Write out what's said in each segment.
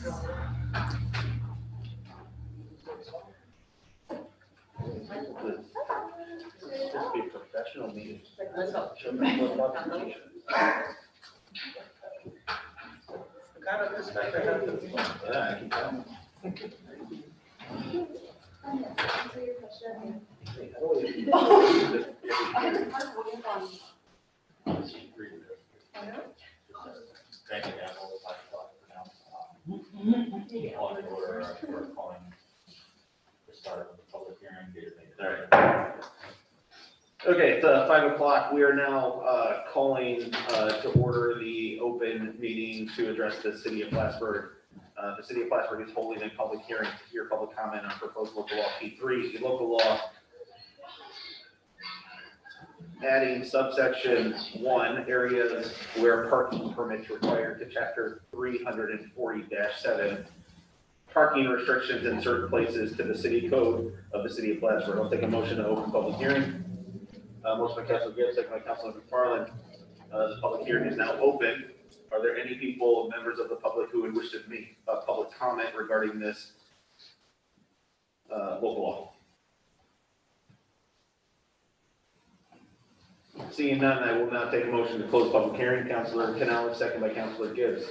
Just be professional meetings. Let's go. Kind of respect I have to this one. Yeah, I can tell. We're calling the start of the public hearing. All right. Okay, it's 5 o'clock. We are now calling to order the open meeting to address the city of Plattsburgh. The city of Plattsburgh is holding a public hearing to hear public comment on proposed local law P3, a local law adding subsection 1, areas where parking permits required to chapter 340-7, parking restrictions in certain places to the city code of the city of Plattsburgh. I'll take a motion to open public hearing. Motion by Councilor Gibbs, second by Councilor McFarland. The public hearing is now open. Are there any people, members of the public, who would wish to make a public comment regarding this local law? Seeing none, I will now take a motion to close public hearing. Councilor Canales, second by Councilor Gibbs.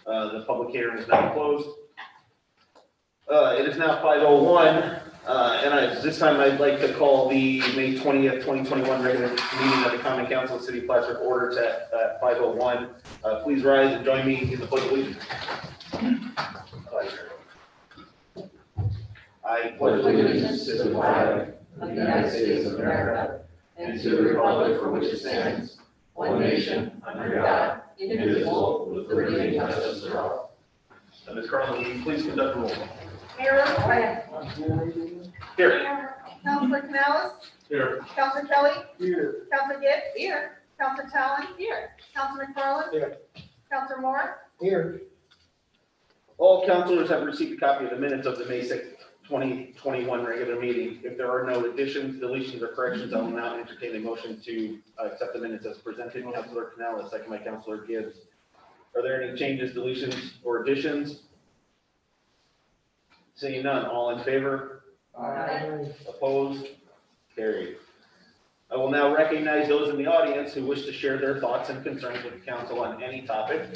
The public hearing is now closed. It is now 5:01. And this time I'd like to call the May 20th, 2021 regular meeting of the Common Council of the City of Plattsburgh orders at 5:01. Please rise and join me in the pledge of allegiance. I pledge allegiance to the flag of the United States of America and to the republic for which it stands, one nation, under God, indivisible, with liberty and justice for all. Ms. Carlin, will you please conduct the roll call? Mayor, Here. Councilor Canales, Here. Councilor Kelly, Here. Councilor Gibbs, here, Councilor Talon, here, Councilor McFarland, Here. Councilor Moore, Here. All councilors have received a copy of the minutes of the May 6th, 2021 regular meeting. If there are no additions, deletions, or corrections, I will now entertain a motion to accept the minutes as presented. Councilor Canales, second by Councilor Gibbs. Are there any changes, deletions, or additions? Seeing none, all in favor? Aye. Opposed? Carried. I will now recognize those in the audience who wish to share their thoughts and concerns with the council on any topic.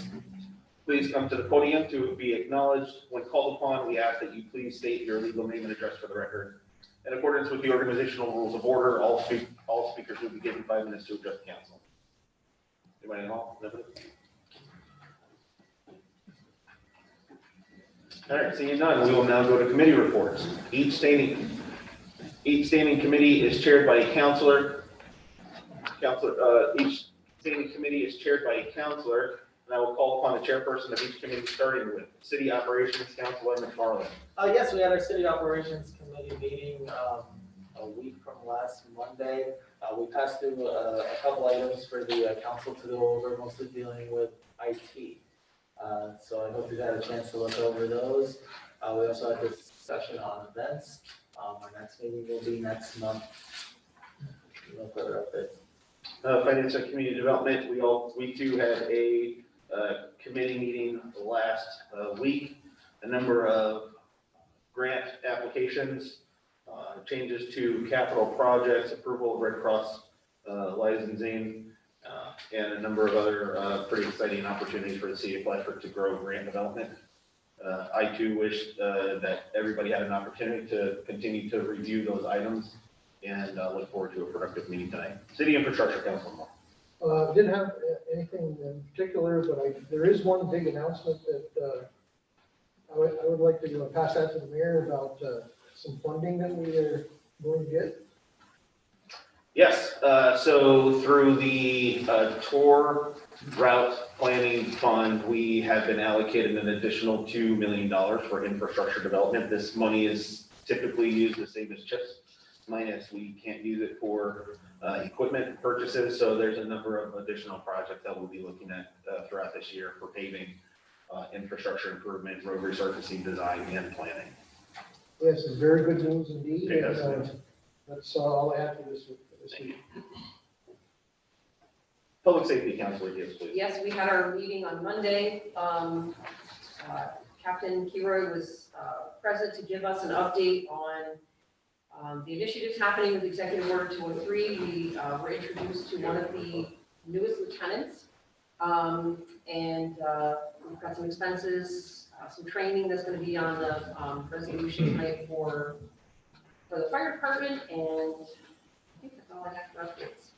Please come to the podium to be acknowledged. When called upon, we ask that you please state your legal name and address for the record. In accordance with the organizational rules of order, all speakers will be given 5 minutes to address the council. Anybody at all? Nobody? All right, seeing none, we will now go to committee reports. Each standing committee is chaired by a counselor. Each standing committee is chaired by a counselor, and I will call upon the chairperson of each committee, starting with City Operations, Councilor McFarland. Yes, we had our City Operations Committee meeting a week from last Monday. We passed through a couple items for the council to go over, mostly dealing with IT. So I hope you had a chance to look over those. We also had this session on events. Our next meeting will be next month. No further updates. Finance and Community Development, we too had a committee meeting last week. A number of grant applications, changes to capital projects, approval of Red Cross licensing, and a number of other pretty exciting opportunities for the city of Plattsburgh to grow grant development. I too wish that everybody had an opportunity to continue to review those items, and look forward to a productive meeting tonight. City Infrastructure Council. Didn't have anything in particular, but there is one big announcement that I would like to pass that to the mayor about some funding that we are going to get. Yes, so through the tour route planning fund, we have been allocated an additional $2 million for infrastructure development. This money is typically used the same as CHIPS, minus we can't use it for equipment purchases. So there's a number of additional projects that we'll be looking at throughout this year for paving, infrastructure improvement, road resurfacing, design, and planning. Yes, it's very good news indeed. Yes, And, that's all I have for this week. Public Safety Councilor, yes, please. Yes, we had our meeting on Monday. Captain Kiroy was present to give us an update on the initiatives happening with Executive Order 203. We were introduced to one of the newest lieutenants. And we've got some expenses, some training that's going to be on the resolution tonight for the fire department, and I think that's all I have for updates.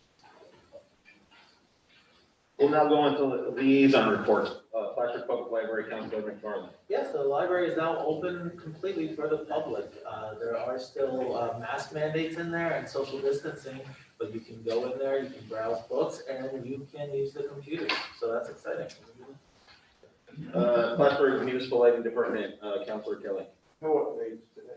We'll now go into the liaison reports. Plattsburgh Public Library, Councilor McFarland. Yes, the library is now open completely for the public. There are still mask mandates in there and social distancing, but you can go in there, you can browse books, and you can use the computers, so that's exciting. Plattsburgh Municipal Lighting Department, Councilor Kelly. No updates today.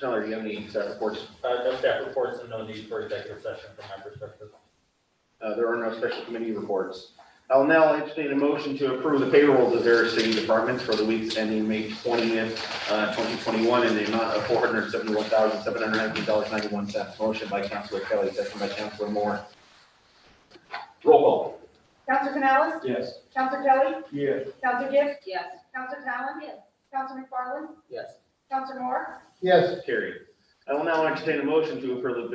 Channeler, do you have any staff reports? No staff reports and no need for executive session from my perspective. There are no special committee reports. I'll now entertain a motion to approve the payrolls of various city departments for the weeks ending May 20th, 2021 in the amount of $471,719.91. Motion by Councilor Kelly, second by Councilor Moore. Roll call. Counselor Canales? Yes. Counselor Kelly? Yes. Counselor Gibbs? Yes. Counselor Talon? Yes. Counselor McFarland? Yes. Counselor Moore? Yes, Carried. I will now entertain a motion to approve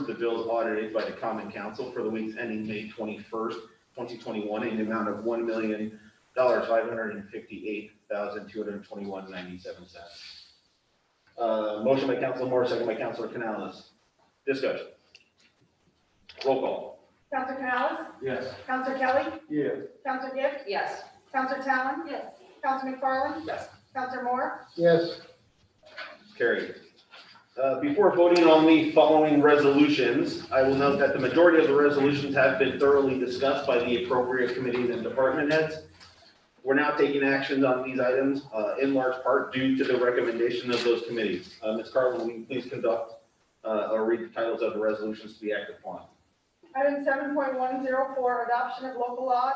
the bills audited by the Common Council for the weeks ending May 21st, 2021 in the amount of $1,558,221.97. Motion by Councilor Moore, second by Councilor Canales. Discussion. Roll call. Counselor Canales? Yes. Counselor Kelly? Yes. Counselor Gibbs? Yes. Counselor Talon? Yes. Counselor McFarland? Yes. Counselor Moore? yes, Carried. Before voting on the following resolutions, I will note that the majority of the resolutions have been thoroughly discussed by the appropriate committees and department heads. We're now taking actions on these items in large part due to the recommendation of those committees. Ms. Carlin, will you please conduct or read the titles of the resolutions to be acted upon? Item 7.104, adoption of local law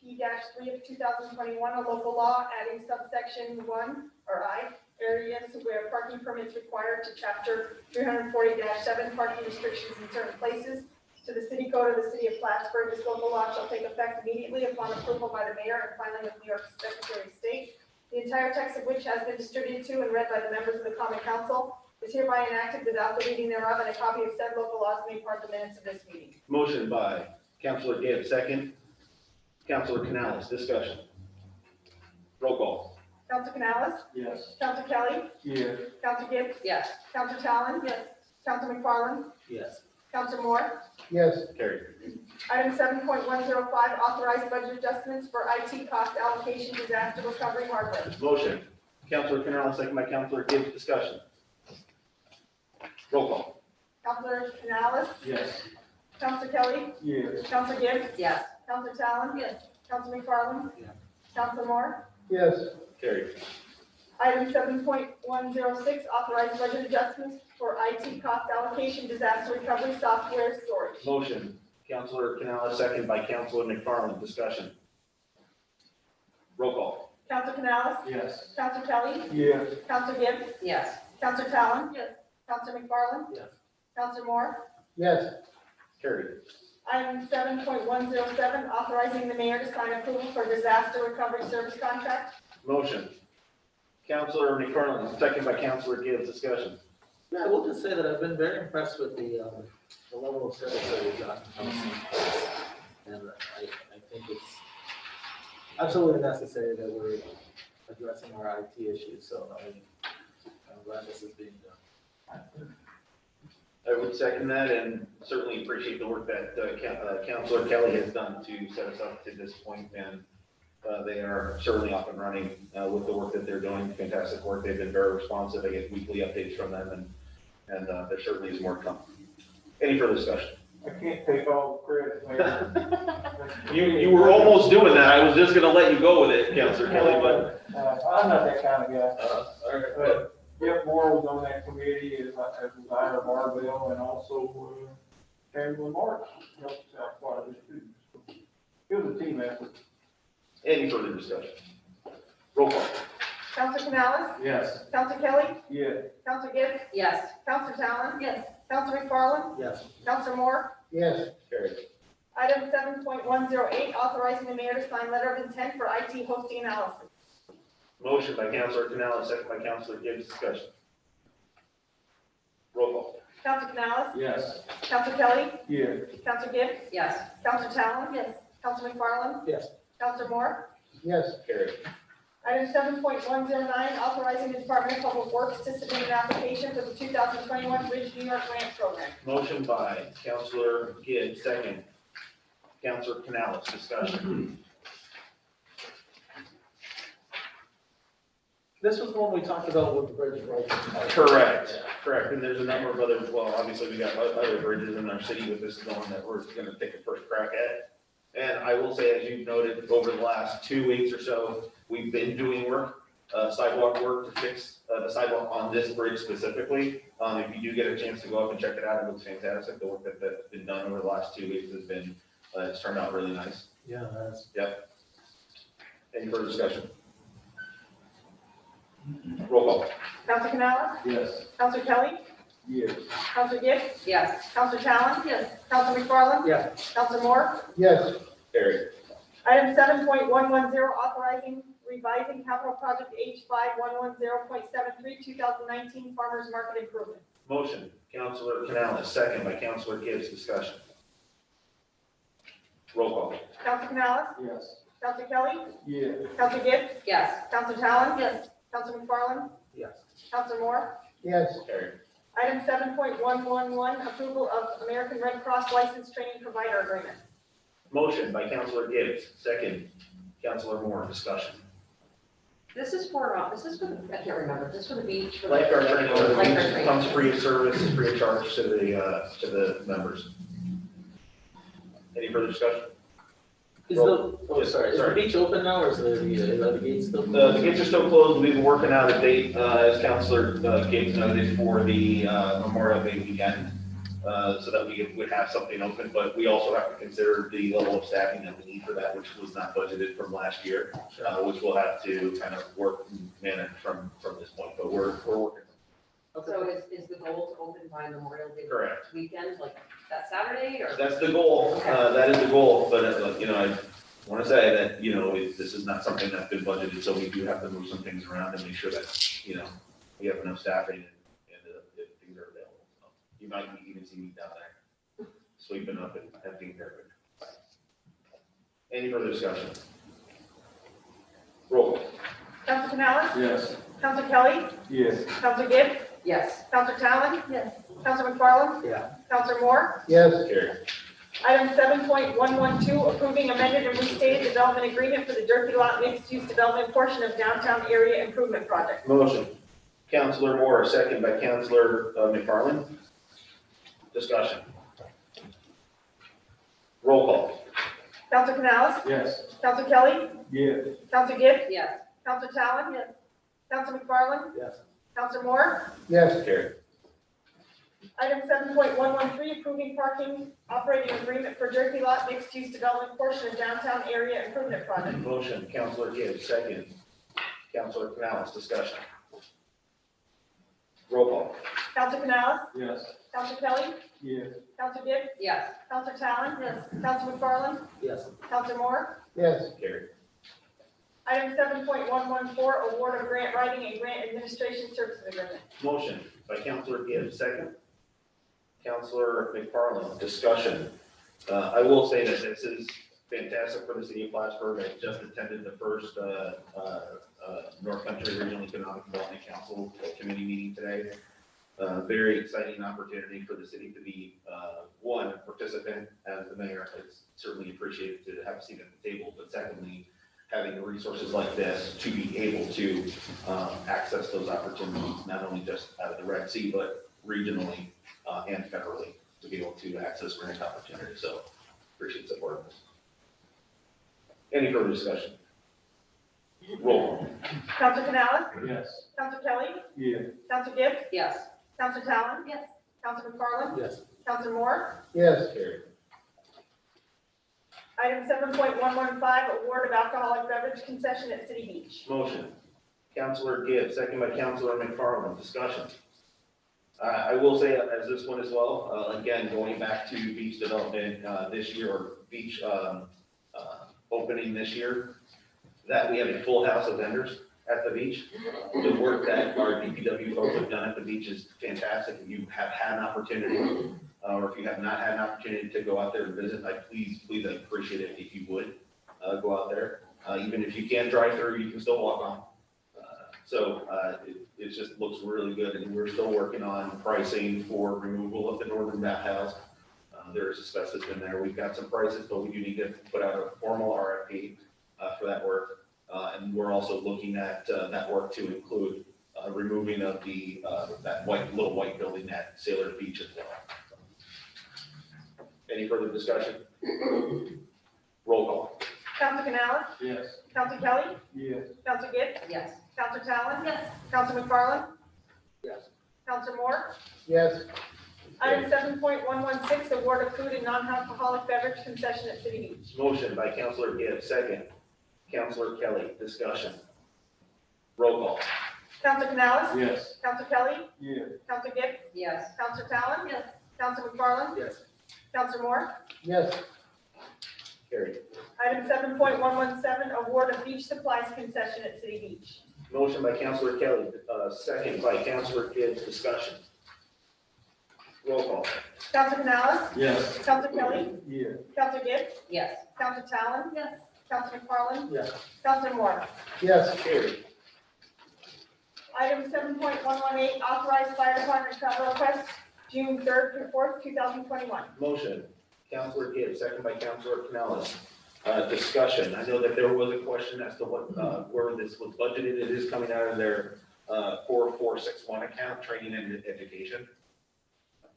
P-3 of 2021, a local law adding subsection 1 or I, areas where parking permits required to chapter 340-7 parking restrictions in certain places to the city code of the city of Plattsburgh. This local law shall take effect immediately upon approval by the mayor and filing with New York Secretary of State. The entire text of which has been distributed to and read by the members of the Common Council is hereby enacted without the reading thereof, and a copy of said local laws made part of the minutes of this meeting. Motion by Councilor Gibbs, second. Councilor Canales, discussion. Roll call. Counselor Canales? Yes. Counselor Kelly? Yes. Counselor Gibbs? Yes. Counselor Talon? Yes. Counselor McFarland? Yes. Counselor Moore? yes, Carried. Item 7.105, authorized budget adjustments for IT cost allocation, disaster recovery hardware. Motion. Councilor Canales, second by Councilor Gibbs, discussion. Roll call. Counselor Canales? Yes. Counselor Kelly? Yes. Counselor Gibbs? Yes. Counselor Talon? Yes. Counselor McFarland? Yeah. Counselor Moore? yes, Carried. Item 7.106, authorized budget adjustments for IT cost allocation, disaster recovery software storage. Motion. Councilor Canales, second by Councilor McFarland, discussion. Roll call. Counselor Canales? Yes. Counselor Kelly? Yes. Counselor Gibbs? Yes. Counselor Talon? Yes. Counselor McFarland? Yes. Counselor Moore? yes, Carried. Item 7.107, authorizing the mayor to sign approval for disaster recovery service contract. Motion. Councilor McFarland, second by Councilor Gibbs, discussion. Yeah, I will just say that I've been very impressed with the level of service that we've gotten from CPS. And I think it's absolutely necessary that we're addressing our IT issues, so I'm glad this is being done. I would second that and certainly appreciate the work that Councilor Kelly has done to set us up to this point, and they are certainly up and running with the work that they're doing. Fantastic work. They've been very responsive. I get weekly updates from them, and there certainly is more to come. Any further discussion? I can't take all the credit, Mayor. You were almost doing that. I was just going to let you go with it, Councilor Kelly, but. I'm not that kind of guy. All right, But Jeff Moore was on that committee as was Ira Barbell and also Chamberlain Marks helped out quite a bit too. So it was a team effort. Any further discussion? Roll call. Counselor Canales? Yes. Counselor Kelly? Yes. Counselor Gibbs? Yes. Counselor Talon? Yes. Counselor McFarland? Yes. Counselor Moore? yes, Carried. Item 7.108, authorizing the mayor to sign letter of intent for IT hosting analysis. Motion by Councilor Canales, second by Councilor Gibbs, discussion. Roll call. Council Canales? Yes. Council Kelly? Yeah. Council Gibbs? Yes. Council Talon? Yes. Council McFarland? Yes. Council Moore? Yes, Carried. Item 7.109, authorizing the Department of Public Works to submit an application for the 2021 Bridge New York Grant Program. Motion by Councilor Gibbs, second. Councilor Canales, discussion. This was the one we talked about with the bridge, right? Correct, correct, and there's a number of other, well, obviously, we got other bridges in our city, but this is the one that we're gonna take a first crack at. And I will say, as you've noted, over the last 2 weeks or so, we've been doing work, sidewalk work to fix the sidewalk on this bridge specifically. If you do get a chance to go up and check it out, it looks fantastic. The work that's been done over the last 2 weeks has been, it's turned out really nice. Yeah, that's. Yep. Any further discussion? Roll call. Council Canales? Yes. Council Kelly? Yes. Council Gibbs? Yes. Council Talon? Yes. Council McFarland? Yes. Council Moore? yes, Carried. Item 7.110, authorizing revising capital project H5110.73, 2019 Farmers Market Improvement. Motion, Councilor Canales, second by Councilor Gibbs, discussion. Roll call. Council Canales? Yes. Council Kelly? Yeah. Council Gibbs? Yes. Council Talon? Yes. Council McFarland? Yes. Council Moore? yes, Carried. Item 7.111, approval of American Red Cross License Training Provider Agreement. Motion by Councilor Gibbs, second. Councilor Moore, discussion. This is for, I can't remember, this for the beach? for the- Lifeguard training over the Lifeguard beach training. comes free of service, is free of charge to the members. Any further discussion? Is the, is the Sorry. beach open now, or is the gates still? The gates are still closed. We've been working out a date, as Councilor Gibbs noted, for the Memorial Day weekend, so that we would have something open, but we also have to consider the level of staffing that we need for that, which was not budgeted from last year, which we'll have to kind of work and manage from this point, but we're working. So is the goal to open by Memorial Day Correct. weekend, like that Saturday, or? That's the goal. That is the goal, but, I want to say that, this is not something that's been budgeted, so we do have to move some things around and make sure that, we have enough staffing and if things are available. So you might even see me down there sweeping up and emptying garbage. Any further discussion? Roll call. Council Canales? Yes. Council Kelly? Yes. Council Gibbs? Yes. Council Talon? Yes. Council McFarland? Yeah. Council Moore? yes, Carried. Item 7.112, approving amended and restated development agreement for the Durkee Lot mixed-use development portion of downtown area improvement project. Motion. Councilor Moore, second by Councilor McFarland. Discussion. Roll call. Council Canales? Yes. Council Kelly? Yes. Council Gibbs? Yes. Council Talon? Yes. Council McFarland? Yes. Council Moore? yes, Carried. Item 7.113, approving parking operating agreement for Durkee Lot mixed-use development portion of downtown area improvement project. Motion, Councilor Gibbs, second. Councilor Canales, discussion. Roll call. Council Canales? Yes. Council Kelly? Yes. Council Gibbs? Yes. Council Talon? Yes. Council McFarland? Yes. Council Moore? yes, Carried. Item 7.114, award of grant writing and grant administration services agreement. Motion by Councilor Gibbs, second. Councilor McFarland, discussion. I will say that this is fantastic for the city of Plattsburgh. I just attended the first North Country Regional Economic Development Council committee meeting today. Very exciting opportunity for the city to be, one, a participant as the mayor. It's certainly appreciated to have a seat at the table, but secondly, having resources like this to be able to access those opportunities, not only just out of the Red Sea, but regionally and federally, to be able to access grant opportunities. So appreciate support of this. Any further discussion? Roll call. Council Canales? Yes. Council Kelly? Yeah. Council Gibbs? Yes. Council Talon? Yes. Council McFarland? Yes. Council Moore? yes, Carried. Item 7.115, award of alcoholic beverage concession at City Beach. Motion. Councilor Gibbs, second by Councilor McFarland. Discussion. I will say as this one as well, again, going back to beach development this year, or beach opening this year, that we have a full house of vendors. at the beach. The work that our DPW folks have done at the beach is fantastic. If you have had an opportunity, or if you have not had an opportunity to go out there and visit, please, I'd appreciate it if you would, go out there. Even if you can't drive through, you can still walk on. It just looks really good, and we're still working on pricing for removal of the northern bathhouse. There's asbestos in there. We've got some prices, but we do need to put out a formal RFP for that work. And we're also looking at that work to include removing of the that little white building at Sailor Beach as well. Any further discussion? Roll call. Council Canales? Yes. Council Kelly? Yes. Council Gibbs? Yes. Council Talon? Yes. Council McFarland? Yes. Council Moore? Yes. Item 7.116, award of food and non-alcoholic beverage concession at City Beach. Motion by Councilor Gibbs, second. Councilor Kelly, discussion. Roll call. Council Canales? Yes. Council Kelly? Yes. Council Gibbs? Yes. Council Talon? Yes. Council McFarland? Yes. Council Moore? Yes. Carried. Item 7.117, award of beach supplies concession at City Beach. Motion by Councilor Kelly, second by Councilor Gibbs, discussion. Roll call. Council Canales? Yes. Council Kelly? Yes. Council Gibbs? Yes. Council Talon? Yes. Council McFarland? Yes. Council Moore? Yes. Carried. Item 7.118, authorized fire department travel request, June 3rd through 4th, 2021. Motion, Councilor Gibbs, second by Councilor Canales. Discussion, I know that there was a question as to what, where this was budgeted. It is coming out of their 4461 account, training and education.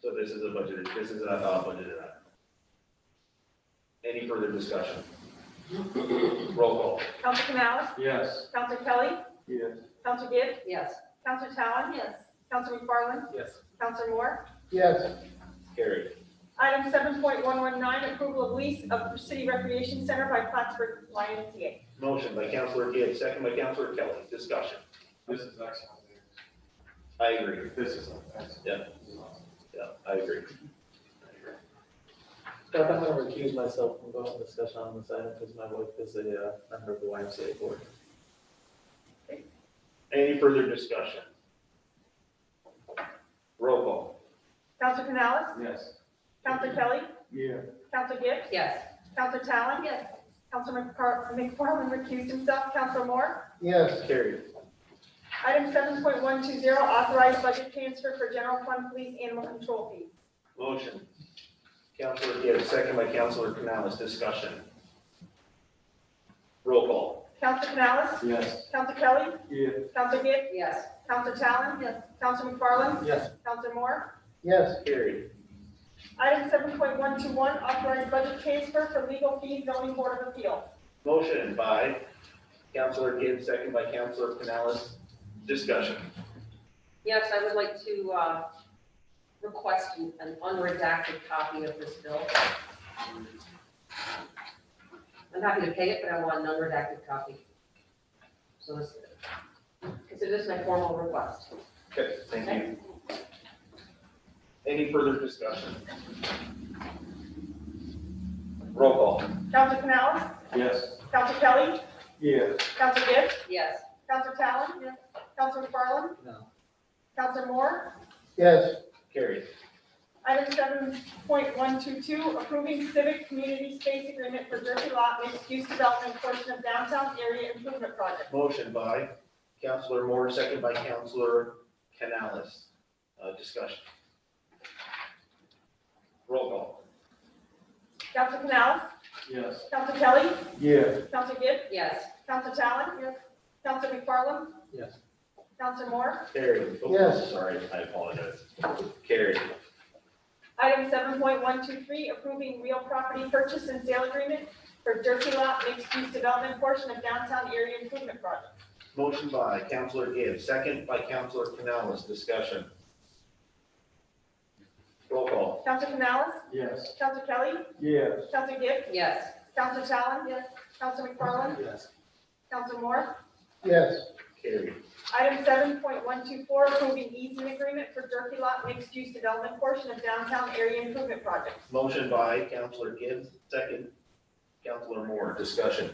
So this is a budgeted item. Any further discussion? Roll call. Council Canales? Yes. Council Kelly? Yes. Council Gibbs? Yes. Council Talon? Yes. Council McFarland? Yes. Council Moore? Yes. Carried. Item 7.119, approval of lease of City Recreation Center by Plattsburgh YMCA. Motion by Councilor Gibbs, second by Councilor Kelly. Discussion. This is excellent. I agree. This is excellent. Yeah, I agree. I'm going to recuse myself from going to discussion on this item because my wife is a member of the YMCA board. Any further discussion? Roll call. Council Canales? Yes. Council Kelly? Yes. Council Gibbs? Yes. Council Talon? Yes. Council McFarland recused himself. Council Moore? Yes. Carried. Item 7.120, authorized budget transfer for general fund police animal control fees. Motion. Councilor Gibbs, second by Councilor Canales. Discussion. Roll call. Council Canales? Yes. Council Kelly? Yes. Council Gibbs? Yes. Council Talon? Yes. Council McFarland? Yes. Council Moore? Yes. Carried. Item 7.121, authorized budget transfer for legal fees zoning board of appeals. Motion by Councilor Gibbs, second by Councilor Canales. Discussion. Yes, I would like to request an unredacted copy of this bill. I'm happy to pay it, but I want an unredacted copy. So this, consider this my formal request. Okay, thank you. Any further discussion? Roll call. Council Canales? Yes. Council Kelly? Yes. Council Gibbs? Yes. Council Talon? Yes. Council McFarland? No. Council Moore? Yes. Carried. Item 7.122, approving civic community space agreement for Durkee Lot mixed-use development portion of downtown area improvement project. Motion by Councilor Moore, second by Councilor Canales. Discussion. Roll call. Council Canales? Yes. Council Kelly? Yes. Council Gibbs? Yes. Council Talon? Yes. Council McFarland? Yes. Council Moore? Carried. Oh, Yes. Sorry, I apologize. Carried. Item 7.123, approving real property purchase and sale agreement for Durkee Lot mixed-use development portion of downtown area improvement project. Motion by Councilor Gibbs, second by Councilor Canales. Discussion. Roll call. Council Canales? Yes. Council Kelly? Yes. Council Gibbs? Yes. Council Talon? Yes. Council McFarland? Yes. Council Moore? Yes. Carried. Item 7.124, approving easement agreement for Durkee Lot mixed-use development portion of downtown area improvement project. Motion by Councilor Gibbs, second Councilor Moore. Discussion.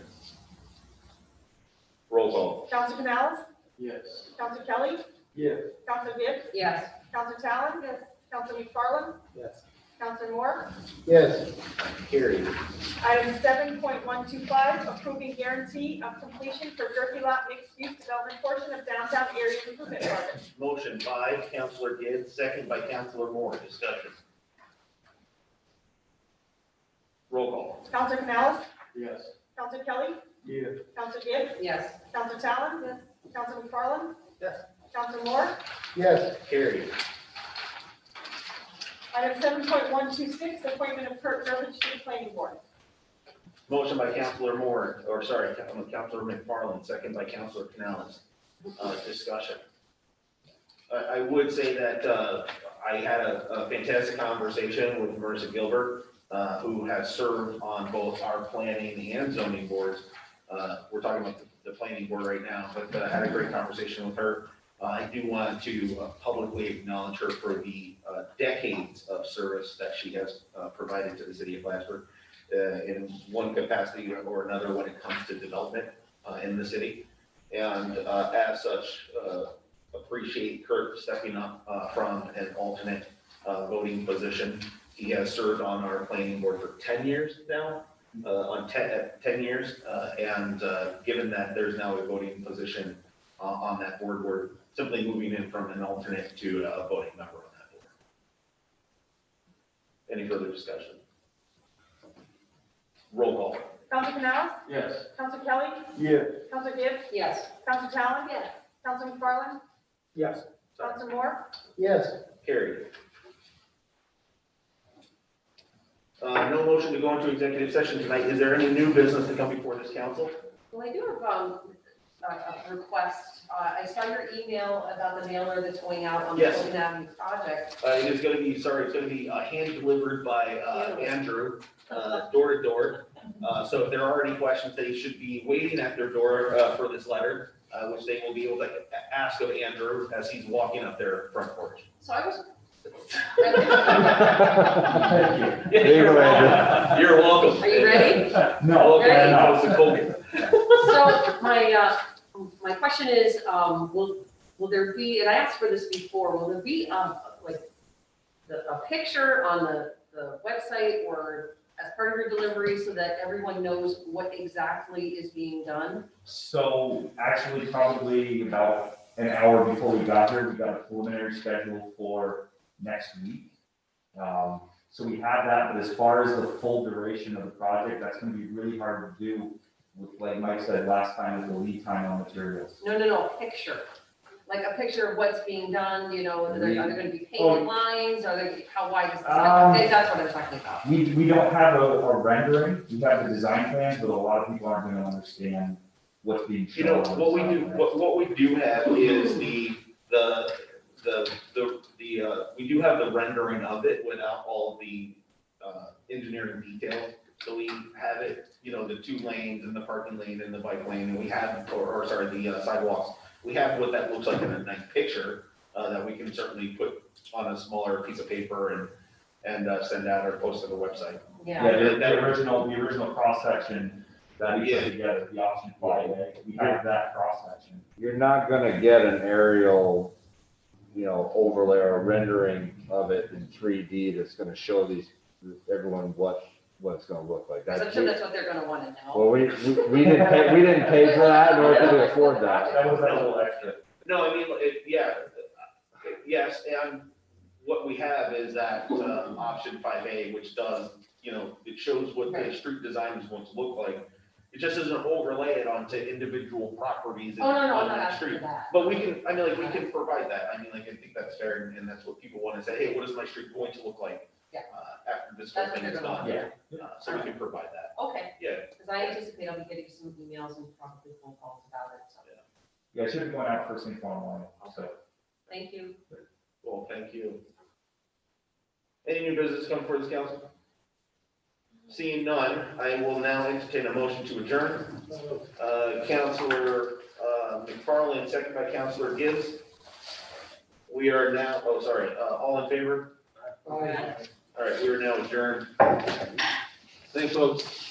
Roll call. call. Counselor Canales? Yes. Counselor Kelly? Yes. Counselor Gibbs? Yes. Counselor Talon? Yes. Counselor McFarland? Yes. Counselor Moore? Yes. Carried. Item 7.125, approving guarantee of completion for Turkey Lot mixed-use development portion of downtown area improvement project. Motion by Counselor Gibbs, second by Counselor Moore. Discussion. Roll call. Counselor Canales? Yes. Counselor Kelly? Yes. Counselor Gibbs? Yes. Counselor Talon? Yes. Counselor McFarland? Yes. Counselor Moore? Yes. Carried. Item 7.126, appointment of Kurt Beverage to the planning board. Motion by Counselor Moore, or sorry, Counselor McFarland, second by Counselor Canales. Discussion. I would say that I had a fantastic conversation with Marissa Gilbert, who has served on both our planning and zoning boards. We're talking about the planning board right now, but I had a great conversation with her. I do want to publicly acknowledge her for the decades of service that she has provided to the city of Plattsburgh in one capacity or another when it comes to development in the city. And as such, appreciate Kurt stepping up from an alternate voting position. He has served on our planning board for 10 years now, on 10 years. And given that there's now a voting position on that board, we're simply moving in from an alternate to a voting member on that board. Any further discussion? Roll call. Counselor Canales? Yes. Counselor Kelly? Yes. Counselor Gibbs? Yes. Counselor Talon? Yes. Counselor McFarland? Yes. Counselor Moore? Yes. Carried. No motion to go into executive session tonight. Is there any new business to come before this council? Well, I do have a request. I saw your email about the mailer that's going out on the Yes. Logan Avenue project. It is going to be, it's going to be hand delivered by Andrew, door to door. So if there are any questions, they should be waiting at their door for this letter, which they will be able to ask of Andrew as he's walking up their front porch. So I was. Thank you. You're welcome. Are you ready? No. Ready? Okay. So my question is, will there be, and I asked for this before, will there be like a picture on the website or as part of your delivery so that everyone knows what exactly is being done? So actually, probably about an hour before we got here, we got a preliminary schedule for next week. So we have that, but as far as the full duration of the project, that's going to be really hard to do with, like Mike said last time, with the lead time on materials. No, picture. Like a picture of what's being done, you know, are there going to be painted Oh. lines? Are there, how wide is the site? That's what I'm talking about. We don't have a rendering, we have the design plans, but a lot of people aren't going to understand what's being You shown. know, on what we the do, design plan. what we do have is we do have the rendering of it without all the engineering detail. So we have it, you know, the 2 lanes and the parking lane and the bike lane, and we have, the sidewalks. We have what that looks like in a nice picture that we can certainly put on a smaller piece of paper and send out or post to the website. Yeah. Yeah, the original cross-section that we put together, the option 5A, we have that cross-section. You're not gonna get an aerial, overlay or rendering of it in 3D that's gonna show everyone what it's gonna look like. Because I'm sure that's what they're going to want to know. Well, we didn't pay for that, nor could we afford that. That was a little extra. No, I mean, yes, and what we have is that option 5A, which does, it shows what the street design is going to look like. It just doesn't overlay it onto individual properties Oh, no, I'm on not that asking street. for that. But we can provide that. I think that's fair, and that's what people want to say, hey, what is my street going to look like? Yeah. After this whole That's what thing is they're done. gonna So we can provide that. Okay, Yeah. because I anticipate I'll be getting some emails and probably phone calls about it, so, Yeah, it should be going out first thing tomorrow morning, so. thank you. Well, thank you. Any new business come before this council? Seeing none, I will now entertain a motion to adjourn. Councilor McFarland, second by Councilor Gibbs. We are now, all in favor? All right, we are now adjourned. Thanks, folks.